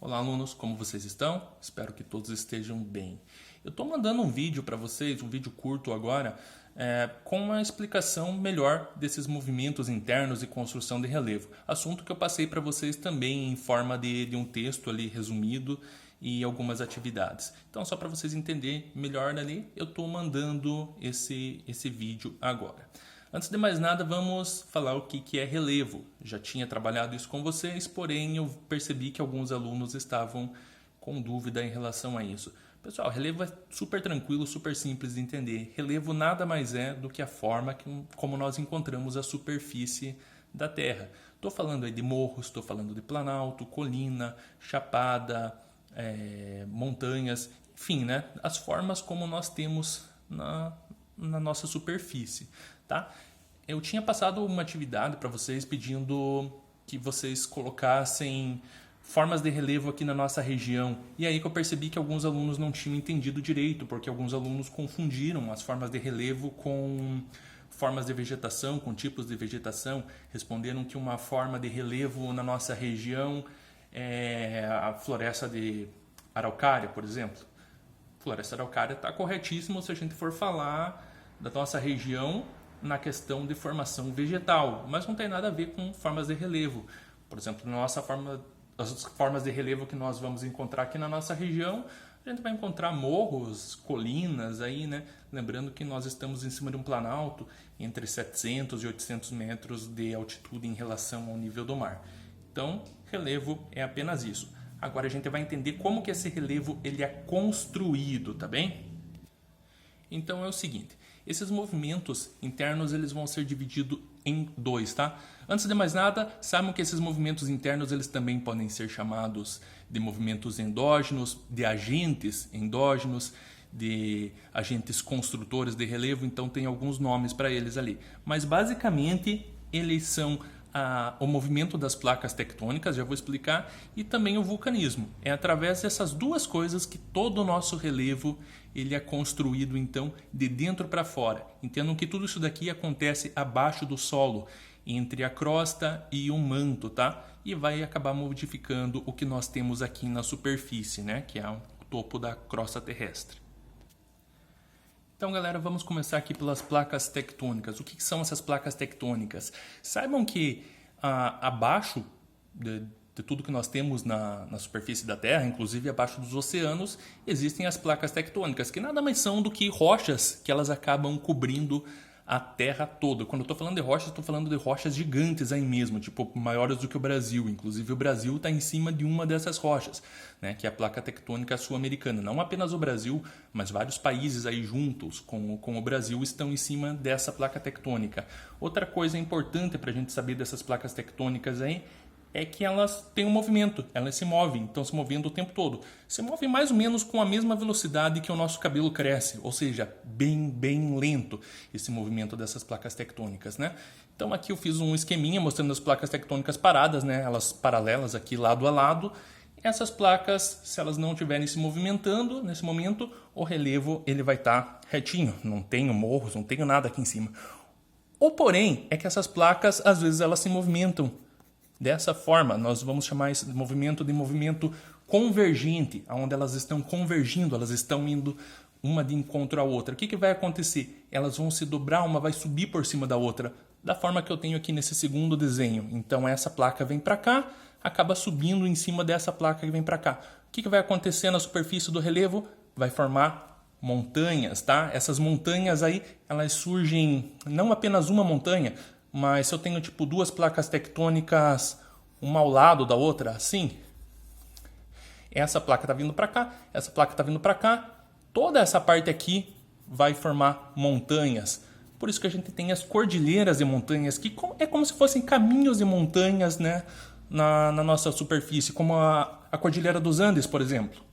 Olá, alunos, como vocês estão? Espero que todos estejam bem. Eu estou mandando um vídeo para vocês, um vídeo curto agora, com uma explicação melhor desses movimentos internos e construção de relevo. Assunto que eu passei para vocês também em forma de um texto ali resumido e algumas atividades. Então, só para vocês entenderem melhor ali, eu estou mandando esse vídeo agora. Antes de mais nada, vamos falar o que é relevo. Já tinha trabalhado isso com vocês, porém eu percebi que alguns alunos estavam com dúvida em relação a isso. Pessoal, relevo é super tranquilo, super simples de entender. Relevo nada mais é do que a forma como nós encontramos a superfície da Terra. Estou falando aí de morros, estou falando de planalto, colina, chapada, montanhas, enfim, né? As formas como nós temos na nossa superfície, tá? Eu tinha passado uma atividade para vocês pedindo que vocês colocassem formas de relevo aqui na nossa região. E aí que eu percebi que alguns alunos não tinham entendido direito, porque alguns alunos confundiram as formas de relevo com formas de vegetação, com tipos de vegetação. Responderam que uma forma de relevo na nossa região é a floresta de araucária, por exemplo. Floresta araucária está corretíssimo se a gente for falar da nossa região na questão de formação vegetal, mas não tem nada a ver com formas de relevo. Por exemplo, as formas de relevo que nós vamos encontrar aqui na nossa região, a gente vai encontrar morros, colinas, aí, né? Lembrando que nós estamos em cima de um planalto entre 700 e 800 metros de altitude em relação ao nível do mar. Então, relevo é apenas isso. Agora a gente vai entender como que esse relevo ele é construído, tá bem? Então é o seguinte, esses movimentos internos eles vão ser divididos em dois, tá? Antes de mais nada, saibam que esses movimentos internos eles também podem ser chamados de movimentos endógenos, de agentes endógenos, de agentes construtores de relevo, então tem alguns nomes para eles ali. Mas basicamente eles são o movimento das placas tectônicas, já vou explicar, e também o vulcanismo. É através dessas duas coisas que todo o nosso relevo ele é construído, então, de dentro para fora. Entendam que tudo isso daqui acontece abaixo do solo, entre a crosta e o manto, tá? E vai acabar modificando o que nós temos aqui na superfície, né? Que é o topo da crosta terrestre. Então, galera, vamos começar aqui pelas placas tectônicas. O que são essas placas tectônicas? Saibam que abaixo de tudo que nós temos na superfície da Terra, inclusive abaixo dos oceanos, existem as placas tectônicas, que nada mais são do que rochas que elas acabam cobrindo a Terra toda. Quando eu estou falando de rochas, estou falando de rochas gigantes aí mesmo, tipo maiores do que o Brasil. Inclusive o Brasil está em cima de uma dessas rochas, né, que é a placa tectônica sul-americana. Não apenas o Brasil, mas vários países aí juntos com o Brasil estão em cima dessa placa tectônica. Outra coisa importante para a gente saber dessas placas tectônicas aí é que elas têm um movimento, elas se movem, estão se movendo o tempo todo. Se movem mais ou menos com a mesma velocidade que o nosso cabelo cresce, ou seja, bem lento esse movimento dessas placas tectônicas, né? Então aqui eu fiz um esqueminha mostrando as placas tectônicas paradas, né? Elas paralelas aqui lado a lado. Essas placas, se elas não estiverem se movimentando nesse momento, o relevo ele vai estar retinho, não tenho morros, não tenho nada aqui em cima. O porém é que essas placas às vezes elas se movimentam dessa forma. Nós vamos chamar esse movimento de movimento convergente, onde elas estão convergindo, elas estão indo uma de encontro à outra. O que vai acontecer? Elas vão se dobrar, uma vai subir por cima da outra, da forma que eu tenho aqui nesse segundo desenho. Então essa placa vem para cá, acaba subindo em cima dessa placa que vem para cá. O que vai acontecer na superfície do relevo? Vai formar montanhas, tá? Essas montanhas aí, elas surgem, não apenas uma montanha, mas se eu tenho tipo duas placas tectônicas, uma ao lado da outra, assim, essa placa está vindo para cá, essa placa está vindo para cá, toda essa parte aqui vai formar montanhas. Por isso que a gente tem as cordilheiras de montanhas, que é como se fossem caminhos de montanhas, né, na nossa superfície, como a Cordilheira dos Andes, por exemplo.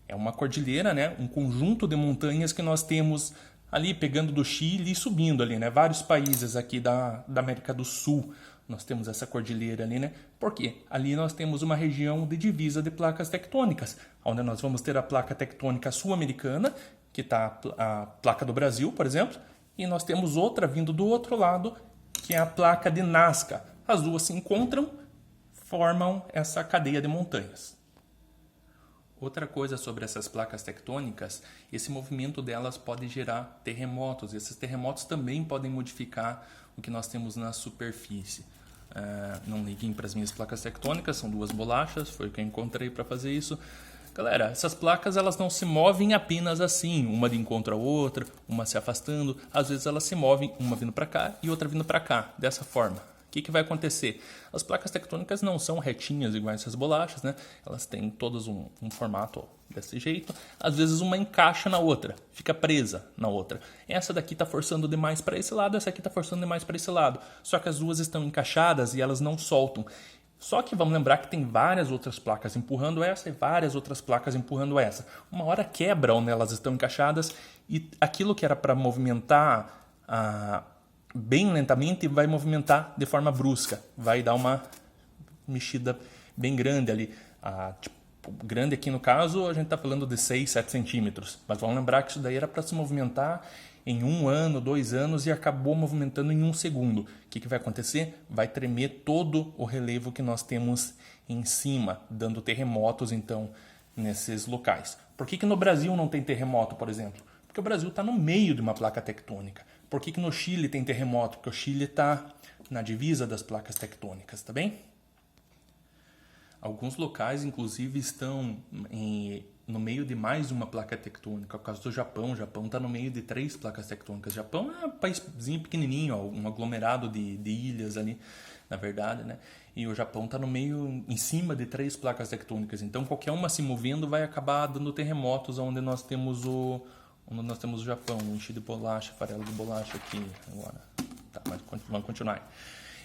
É uma cordilheira, né, um conjunto de montanhas que nós temos ali pegando do Chile e subindo ali, né? Vários países aqui da América do Sul nós temos essa cordilheira ali, né? Porque ali nós temos uma região de divisa de placas tectônicas, onde nós vamos ter a placa tectônica sul-americana, que está a placa do Brasil, por exemplo, e nós temos outra vindo do outro lado, que é a placa de Nazca. As duas se encontram, formam essa cadeia de montanhas. Outra coisa sobre essas placas tectônicas, esse movimento delas pode gerar terremotos. Esses terremotos também podem modificar o que nós temos na superfície. Não liguem para as minhas placas tectônicas, são 2 bolachas, foi o que eu encontrei para fazer isso. Galera, essas placas elas não se movem apenas assim, uma de encontro à outra, uma se afastando. Às vezes elas se movem, uma vindo para cá e outra vindo para cá, dessa forma. O que vai acontecer? As placas tectônicas não são retinhas igual essas bolachas, né? Elas têm todas um formato desse jeito. Às vezes uma encaixa na outra, fica presa na outra. Essa daqui está forçando demais para esse lado, essa aqui está forçando demais para esse lado. Só que as duas estão encaixadas e elas não soltam. Só que vamos lembrar que tem várias outras placas empurrando essa e várias outras placas empurrando essa. Uma hora quebra onde elas estão encaixadas e aquilo que era para movimentar bem lentamente vai movimentar de forma brusca. Vai dar uma mexida bem grande ali. Grande aqui no caso, a gente está falando de 6, 7 centímetros. Mas vamos lembrar que isso daí era para se movimentar em 1 ano, 2 anos e acabou movimentando em 1 segundo. O que vai acontecer? Vai tremer todo o relevo que nós temos em cima, dando terremotos então nesses locais. Por que no Brasil não tem terremoto, por exemplo? Porque o Brasil está no meio de uma placa tectônica. Por que no Chile tem terremoto? Porque o Chile está na divisa das placas tectônicas, tá bem? Alguns locais, inclusive, estão no meio de mais de uma placa tectônica. O caso do Japão. O Japão está no meio de 3 placas tectônicas. O Japão é um paíszinho pequenininho, um aglomerado de ilhas ali, na verdade, né? E o Japão está no meio, em cima de 3 placas tectônicas. Então, qualquer uma se movendo vai acabar dando terremotos onde nós temos o Japão. Enchi de bolacha, farelo de bolacha aqui agora. Tá, mas vamos continuar.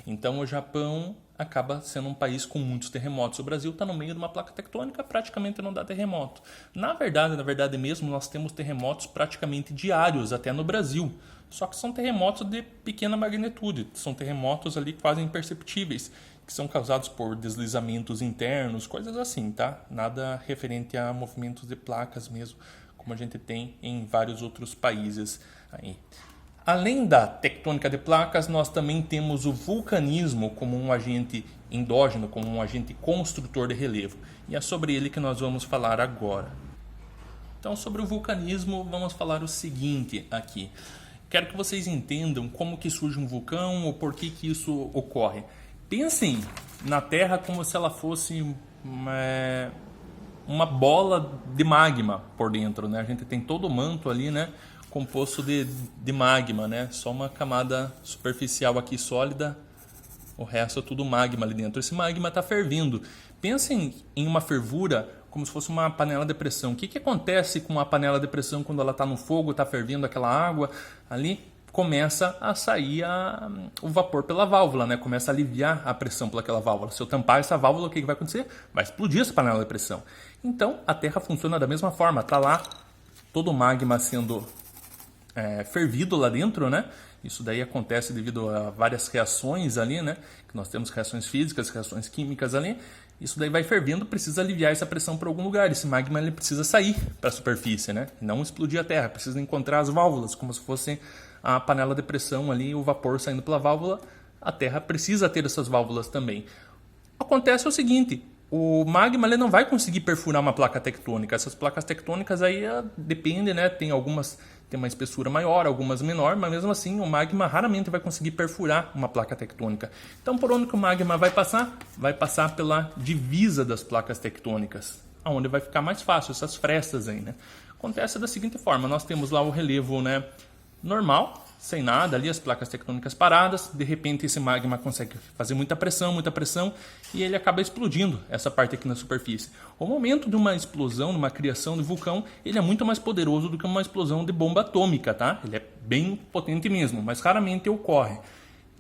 Então, o Japão acaba sendo um país com muitos terremotos. O Brasil está no meio de uma placa tectônica, praticamente não dá terremoto. Na verdade mesmo, nós temos terremotos praticamente diários, até no Brasil. Só que são terremotos de pequena magnitude. São terremotos ali quase imperceptíveis, que são causados por deslizamentos internos, coisas assim, tá? Nada referente a movimentos de placas mesmo, como a gente tem em vários outros países aí. Além da tectônica de placas, nós também temos o vulcanismo como um agente endógeno, como um agente construtor de relevo. E é sobre ele que nós vamos falar agora. Então, sobre o vulcanismo, vamos falar o seguinte aqui. Quero que vocês entendam como que surge um vulcão ou por que isso ocorre. Pensem na Terra como se ela fosse uma bola de magma por dentro, né? A gente tem todo o manto ali, né? Composto de magma, né? Só uma camada superficial aqui sólida, o resto é tudo magma ali dentro. Esse magma está fervendo. Pensem em uma fervura como se fosse uma panela de pressão. O que acontece com uma panela de pressão quando ela está no fogo, está fervendo aquela água ali? Começa a sair o vapor pela válvula, né? Começa a aliviar a pressão pelaquela válvula. Se eu tampar essa válvula, o que vai acontecer? Vai explodir essa panela de pressão. Então, a Terra funciona da mesma forma. Está lá todo o magma sendo fervido lá dentro, né? Isso daí acontece devido a várias reações ali, né? Que nós temos reações físicas, reações químicas ali. Isso daí vai fervendo, precisa aliviar essa pressão para algum lugar. Esse magma ele precisa sair para a superfície, né? E não explodir a Terra. Precisa encontrar as válvulas, como se fosse a panela de pressão ali, o vapor saindo pela válvula. A Terra precisa ter essas válvulas também. Acontece o seguinte: o magma ele não vai conseguir perfurar uma placa tectônica. Essas placas tectônicas aí dependem, né? Tem algumas tem uma espessura maior, algumas menor, mas mesmo assim o magma raramente vai conseguir perfurar uma placa tectônica. Então, por onde que o magma vai passar? Vai passar pela divisa das placas tectônicas, onde vai ficar mais fácil essas frestas aí, né? Acontece da seguinte forma: nós temos lá o relevo, né, normal, sem nada, ali as placas tectônicas paradas, de repente esse magma consegue fazer muita pressão e ele acaba explodindo essa parte aqui na superfície. O momento de uma explosão, de uma criação de vulcão, ele é muito mais poderoso do que uma explosão de bomba atômica, tá? Ele é bem potente mesmo, mas raramente ocorre.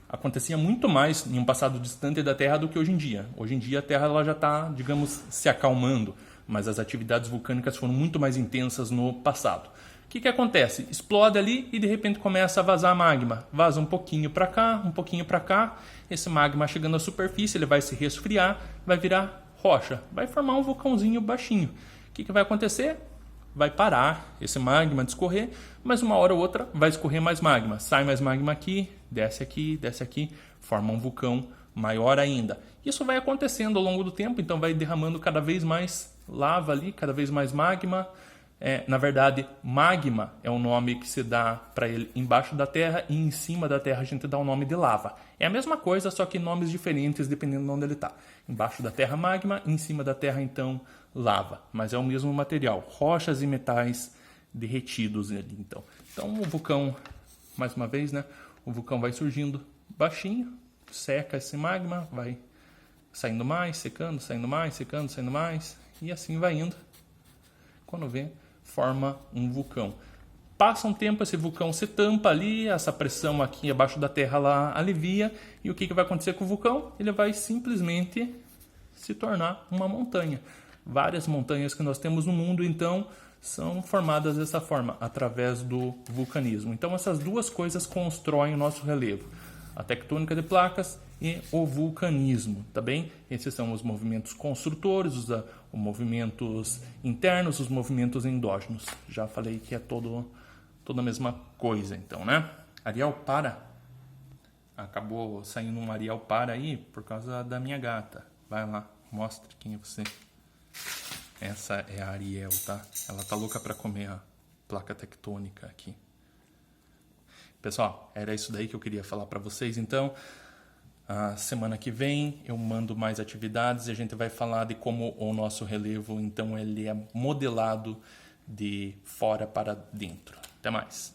Acontecia muito mais em um passado distante da Terra do que hoje em dia. Hoje em dia a Terra ela já está, digamos, se acalmando, mas as atividades vulcânicas foram muito mais intensas no passado. O que acontece? Explode ali e de repente começa a vazar magma. Vaza um pouquinho para cá, um pouquinho para cá. Esse magma chegando à superfície, ele vai se resfriar, vai virar rocha. Vai formar um vulcãozinho baixinho. O que vai acontecer? Vai parar esse magma de escorrer, mas uma hora ou outra vai escorrer mais magma. Sai mais magma aqui, desce aqui, forma um vulcão maior ainda. Isso vai acontecendo ao longo do tempo, então vai derramando cada vez mais lava ali, cada vez mais magma. Na verdade, magma é o nome que se dá para ele embaixo da terra, e em cima da terra a gente dá o nome de lava. É a mesma coisa, só que nomes diferentes dependendo de onde ele está. Embaixo da terra, magma, em cima da terra, então, lava. Mas é o mesmo material, rochas e metais derretidos ali. Então o vulcão, mais uma vez, né? O vulcão vai surgindo baixinho, seca esse magma, vai saindo mais, secando, saindo mais, secando, saindo mais, e assim vai indo. Quando vê, forma um vulcão. Passa um tempo, esse vulcão se tampa ali, essa pressão aqui abaixo da terra lá alivia, e o que vai acontecer com o vulcão? Ele vai simplesmente se tornar uma montanha. Várias montanhas que nós temos no mundo, então, são formadas dessa forma, através do vulcanismo. Então, essas duas coisas constroem o nosso relevo. A tectônica de placas e o vulcanismo, tá bem? Esses são os movimentos construtores, os movimentos internos, os movimentos endógenos. Já falei que é toda a mesma coisa, então, né? Ariel, para. Acabou saindo um Ariel para aí por causa da minha gata. Vai lá, mostre quem é você. Essa é a Ariel, tá? Ela tá louca para comer a placa tectônica aqui. Pessoal, era isso daí que eu queria falar para vocês. Então, a semana que vem eu mando mais atividades e a gente vai falar de como o nosso relevo, então, ele é modelado de fora para dentro. Até mais.